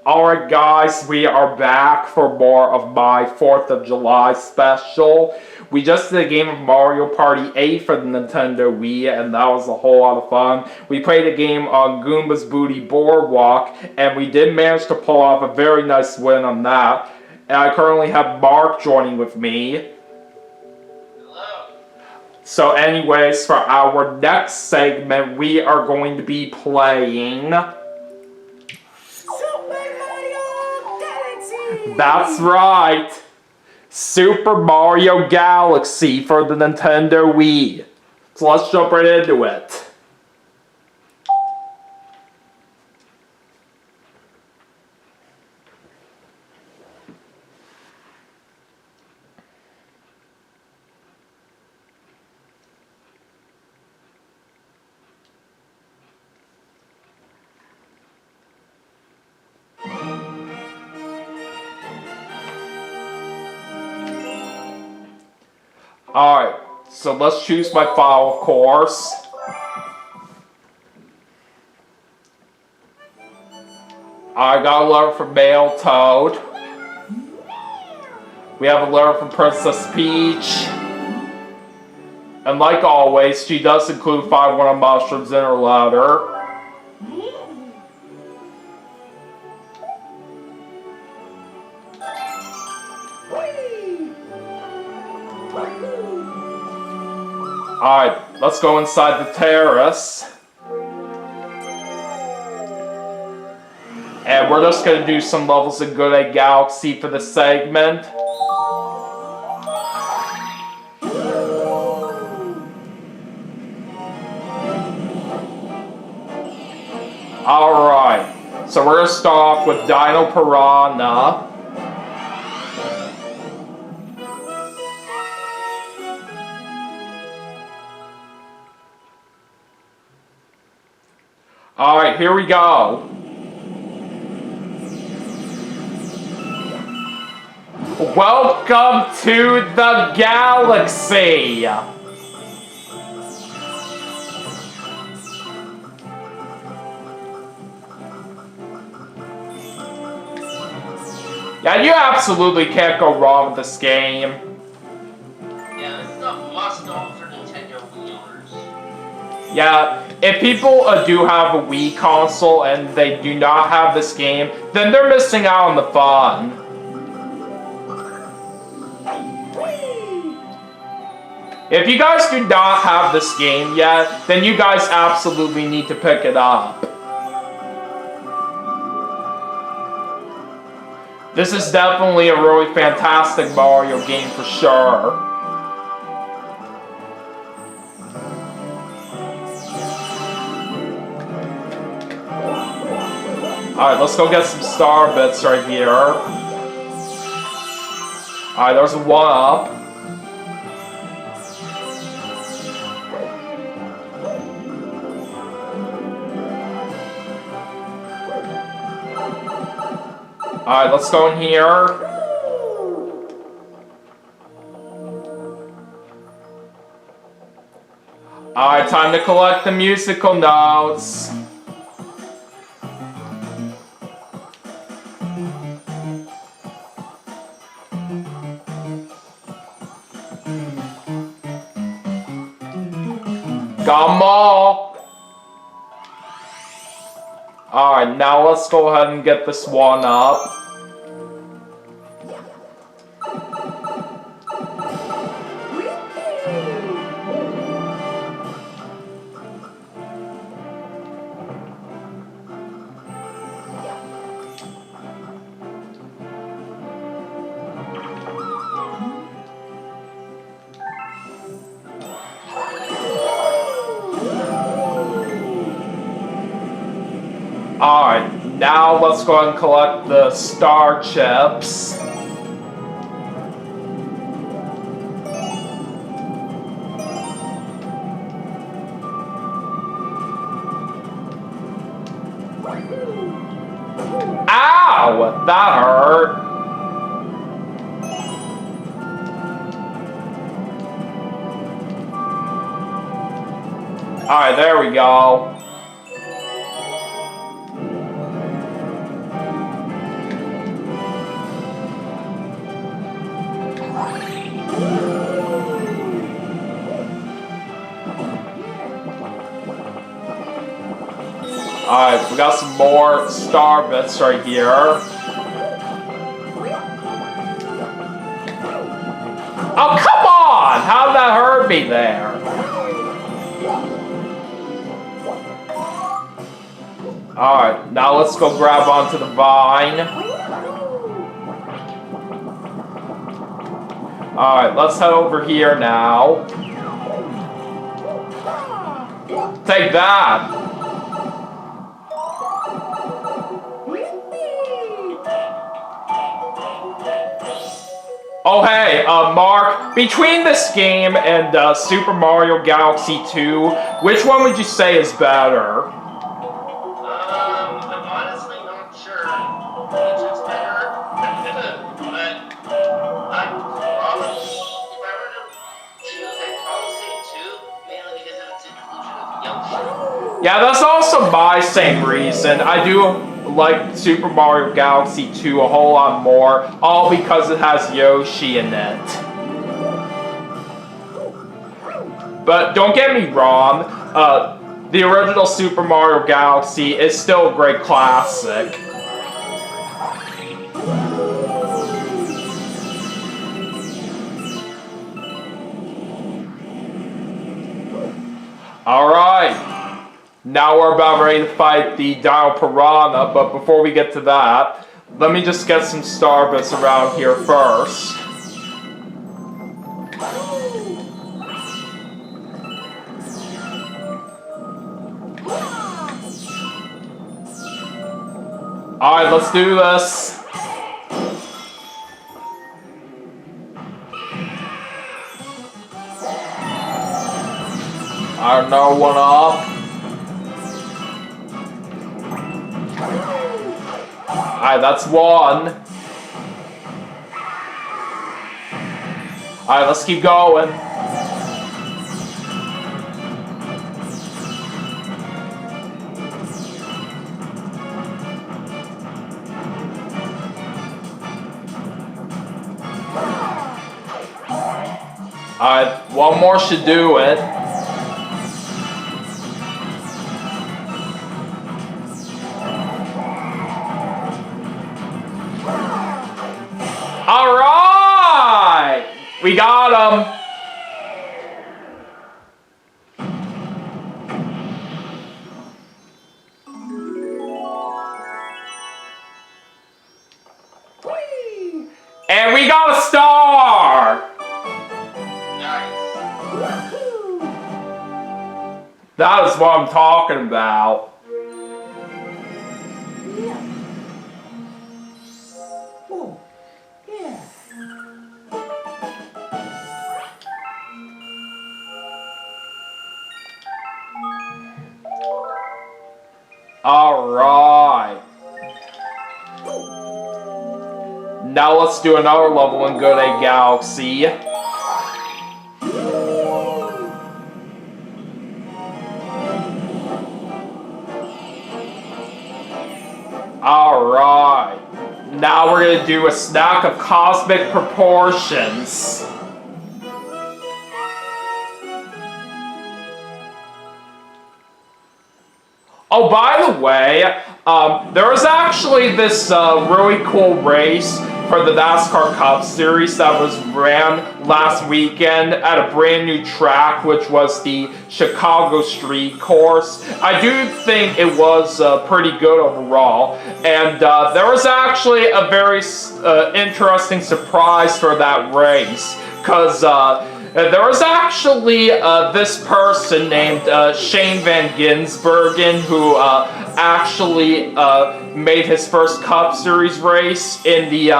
Alright guys, we are back for more of my 4th of July special. We just did a game of Mario Party 8 for the Nintendo Wii, and that was a whole lot of fun. We played a game on Goomba's Booty Boardwalk, and we did manage to pull off a very nice win on that. And I currently have Mark joining with me. Hello. So anyways, for our next segment, we are going to be playing... That's right! Super Mario Galaxy for the Nintendo Wii. So let's jump right into it. Alright, so let's choose my file, of course. I got a letter from Male Toad. We have a letter from Princess Peach. And like always, she does include 5 mushrooms in her letter. Alright, let's go inside the terrace. And we're just gonna do some levels of Good Egg Galaxy for the segment. Alright, so we're gonna start off with Dino Piranha. Alright, here we go. Welcome to the galaxy! Yeah, you absolutely can't go wrong with this game. Yeah, this is a must-own for Nintendo Wii owners. Yeah, if people do have a Wii console and they do not have this game, then they're missing out on the fun. If you guys do not have this game yet, then you guys absolutely need to pick it up. This is definitely a really fantastic Mario game for sure. Alright, let's go get some star bits right here. Alright, there's a 1-up. Alright, let's go in here. Alright, time to collect the musical notes. Got 'em all. Alright, now let's go ahead and get this 1-up. Alright, now let's go ahead and collect the star chips. Ow! That hurt. Alright, there we go. Alright, we got some more star bits right here. Oh, come on! How did that hurt me there? Alright, now let's go grab onto the vine. Alright, let's head over here now. Take that! Oh hey, Mark, between this game and Super Mario Galaxy 2, which one would you say is better? I'm honestly not sure which is better, but I'd probably, if I were to choose, I'd probably say 2, mainly because of its inclusion of Yoshi. Yeah, that's also my same reason. I do like Super Mario Galaxy 2 a whole lot more, all because it has Yoshi in it. But don't get me wrong, the original Super Mario Galaxy is still a great classic. Alright, now we're about ready to fight the Dino Piranha, but before we get to that, let me just get some star bits around here first. Alright, let's do this. I don't know, one up. Alright, that's one. Alright, let's keep going. Alright, one more should do it. Alright! We got him! And we got a star! That is what I'm talking about. Alright. Now let's do another level in Good A Galaxy. Alright. Now we're gonna do a snack of cosmic proportions. Oh, by the way, there was actually this really cool race for the NASCAR Cup Series that was ran last weekend at a brand new track, which was the Chicago Street Course. I do think it was pretty good overall, and there was actually a very interesting surprise for that race, because there was actually this person named Shane Van Gisbergen who actually made his first Cup Series race in the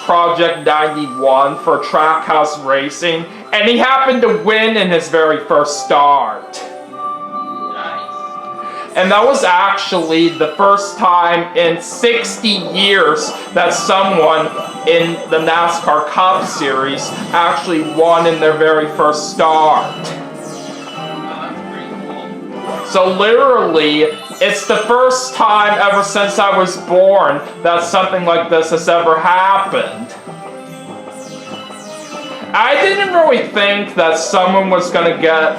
Project 91 for Trackhouse Racing, and he happened to win in his very first start. And that was actually the first time in 60 years that someone in the NASCAR Cup Series actually won in their very first start. So literally, it's the first time ever since I was born that something like this has ever happened. I didn't really think that someone was going to get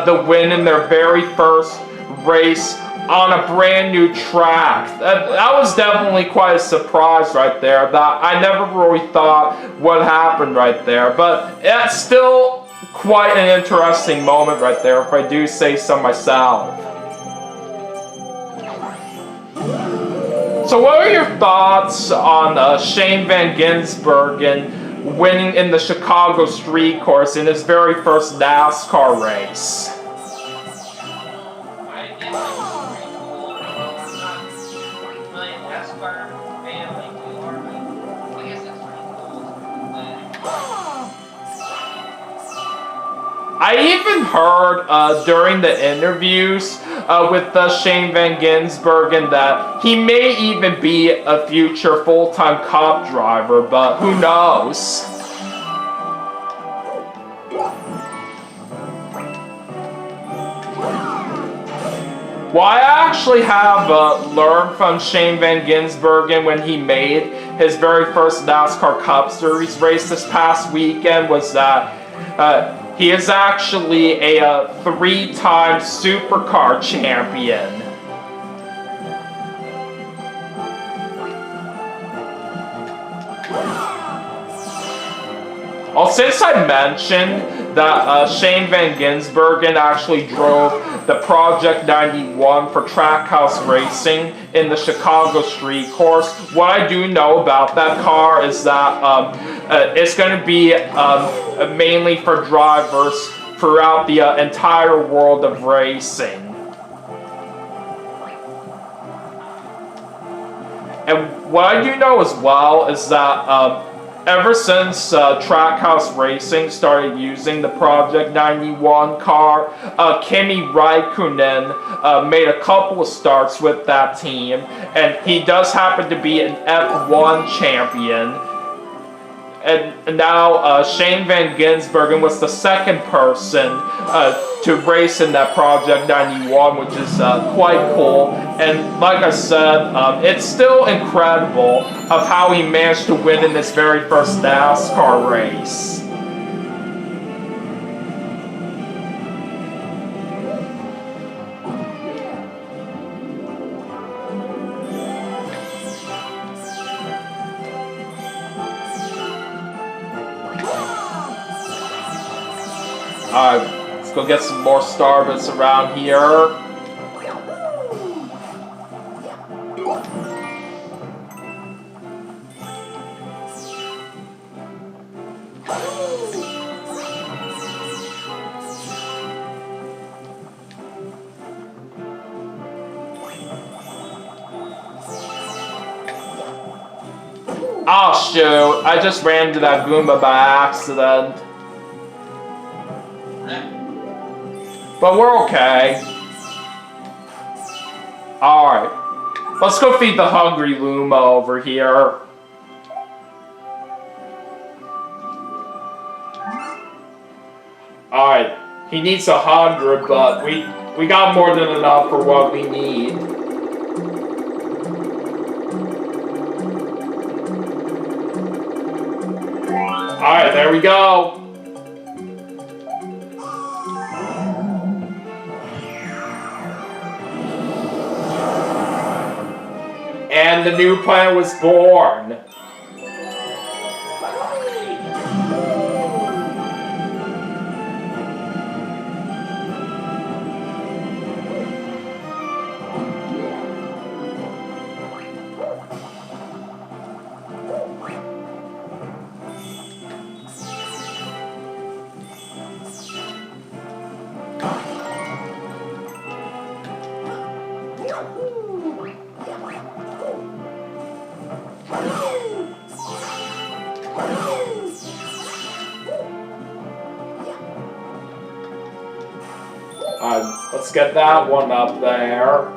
the win in their very first race on a brand new track. That was definitely quite a surprise right there that I never really thought would happen right there. But it's still quite an interesting moment right there, if I do say so myself. So what are your thoughts on Shane Van Gisbergen winning in the Chicago Street Course in his very first NASCAR race? I guess it was pretty cool. I'm not really a NASCAR fan like you are, but I guess that's pretty cool. I even heard during the interviews with Shane Van Gisbergen that he may even be a future full-time Cup driver, but who knows? Well, I actually have learned from Shane Van Gisbergen when he made his very first NASCAR Cup Series race this past weekend was that he is actually a three-time supercar champion. Well, since I mentioned that Shane Van Gisbergen actually drove the Project 91 for Trackhouse Racing in the Chicago Street Course, what I do know about that car is that it's going to be mainly for drivers throughout the entire world of racing. And what I do know as well is that ever since Trackhouse Racing started using the Project 91 car, Kimi Raikkonen made a couple of starts with that team, and he does happen to be an F1 champion. And now Shane Van Gisbergen was the second person to race in that Project 91, which is quite cool. And like I said, it's still incredible of how he managed to win in this very first NASCAR race. Let's go get some more Starbits around here. Oh shoot, I just ran into that Goomba by accident. But we're okay. Alright. Let's go feed the hungry Luma over here. Alright. He needs 100, but we got more than enough for what we need. Alright, there we go. And the new planet was born. Let's get that one up there.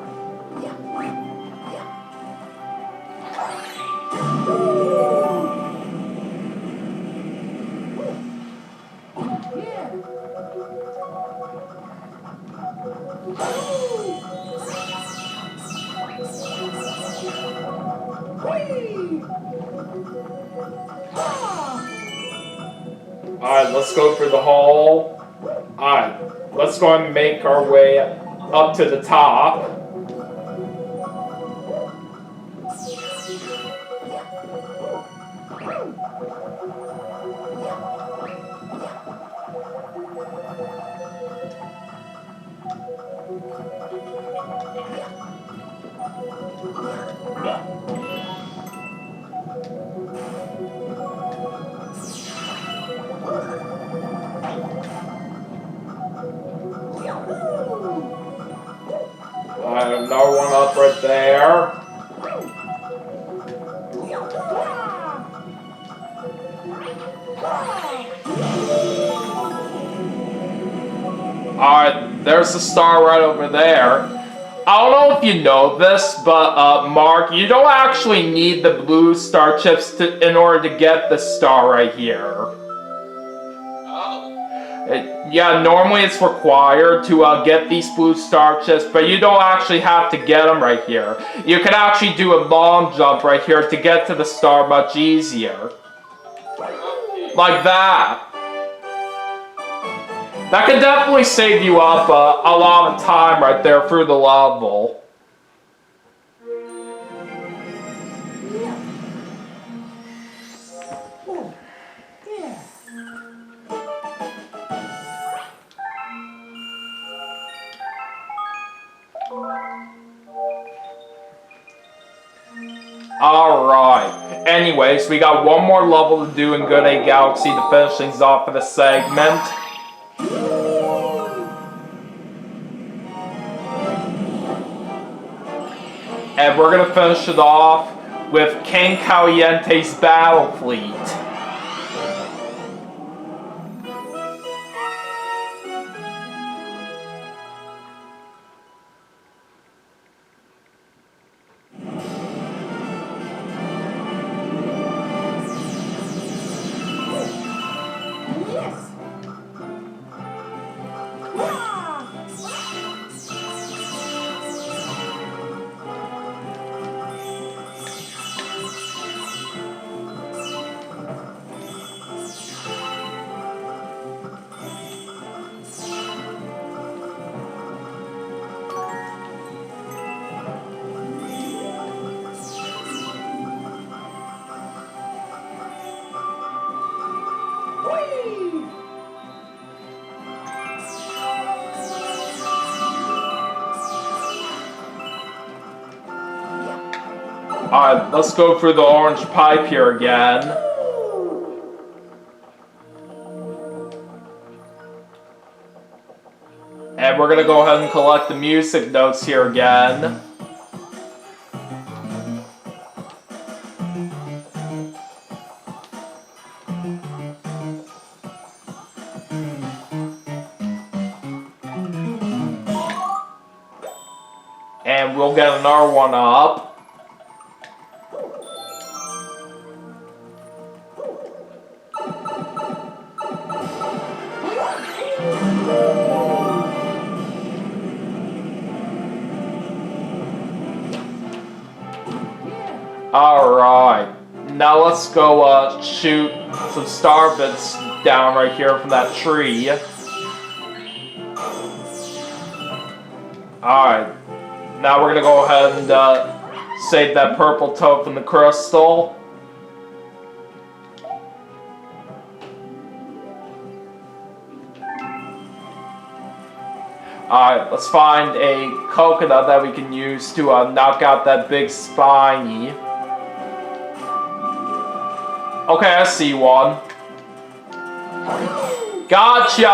Alright, let's go for the hole. Alright, let's go and make our way up to the top. Another one up right there. Alright, there's a star right over there. I don't know if you know this, but Mark, you don't actually need the blue star chips in order to get the star right here. Yeah, normally it's required to get these blue star chips, but you don't actually have to get them right here. You can actually do a long jump right here to get to the star much easier. Like that. That could definitely save you up a lot of time right there through the level. Alright. Anyways, we got one more level to do in Good A Galaxy to finish things off for the segment. And we're gonna finish it off with King Caliente's Battle Fleet. Alright, let's go through the orange pipe here again. And we're gonna go ahead and collect the music notes here again. And we'll get another one up. Alright, now let's go shoot some star bits down right here from that tree. Alright, now we're gonna go ahead and save that purple toad from the crystal. Alright, let's find a coconut that we can use to knock out that big spiny. Okay, I see one. Gotcha!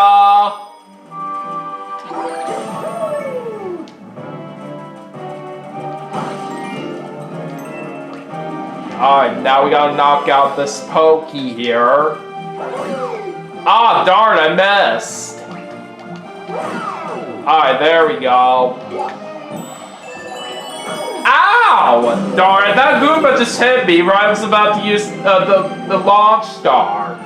Alright, now we gotta knock out this pokey here. Ah, darn, I missed. Alright, there we go. Ow! Darn it, that Goomba just hit me right I was about to use the launch star.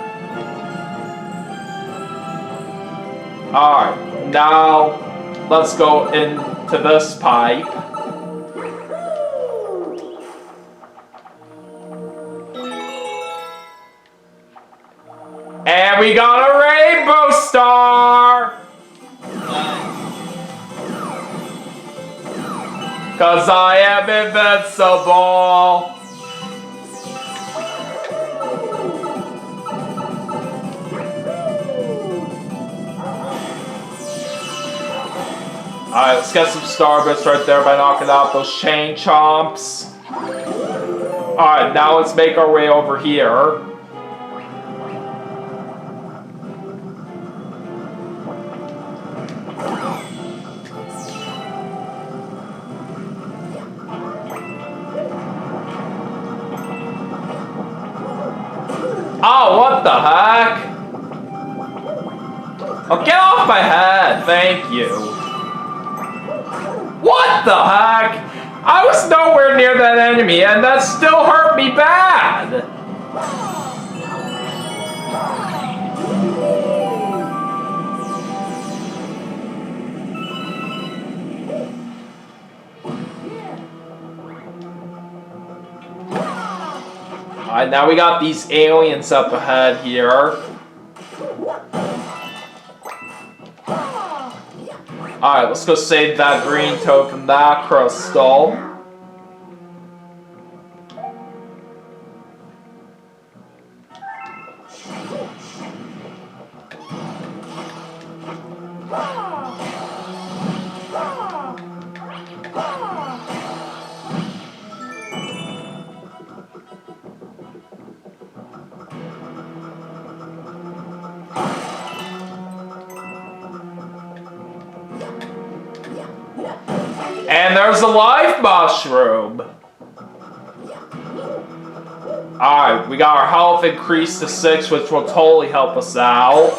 Alright, now let's go into this pipe. And we got a rainbow star! 'Cause I am invincible! Alright, let's get some Starbits right there by knocking out those chain chomps. Alright, now let's make our way over here. Oh, what the heck? Oh, get off my head! Thank you. What the heck? I was nowhere near that enemy, and that still hurt me bad! Alright, now we got these aliens up ahead here. Alright, let's go save that green token, that crystal. And there's a life mushroom! Alright, we got our health increased to 6, which will totally help us out.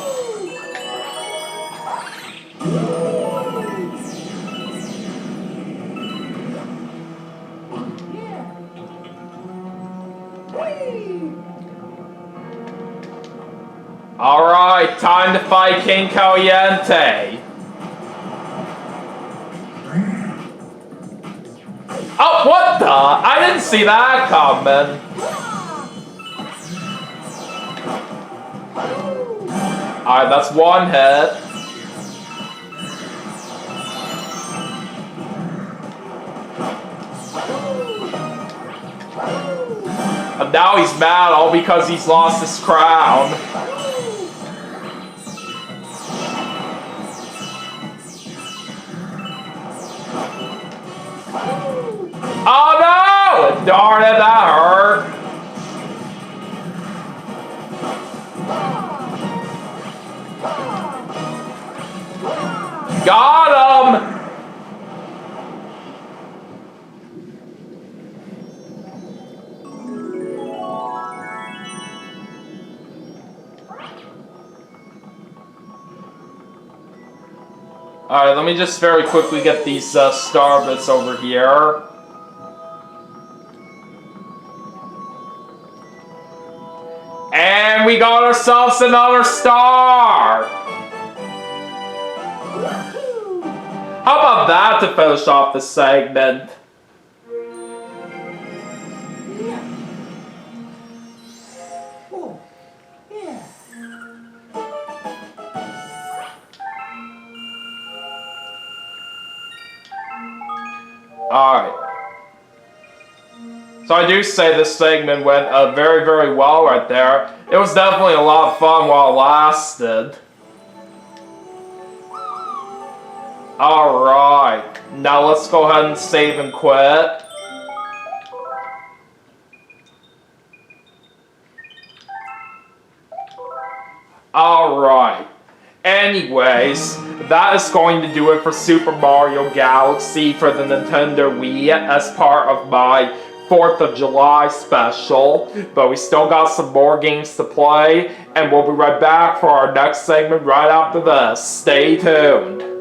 Alright, time to fight King Caliente. Oh, what the? I didn't see that coming. Alright, that's one hit. And now he's mad all because he's lost his crown. Oh no! Darn it, that hurt. Got him! Alright, let me just very quickly get these Starbits over here. And we got ourselves another star! How about that to finish off the segment? Alright. So I do say this segment went very, very well right there. It was definitely a lot of fun while it lasted. Alright. Now let's go ahead and save and quit. Alright. Anyways, that is going to do it for Super Mario Galaxy for the Nintendo Wii as part of my 4th of July special. But we still got some more games to play, and we'll be right back for our next segment right after this. Stay tuned.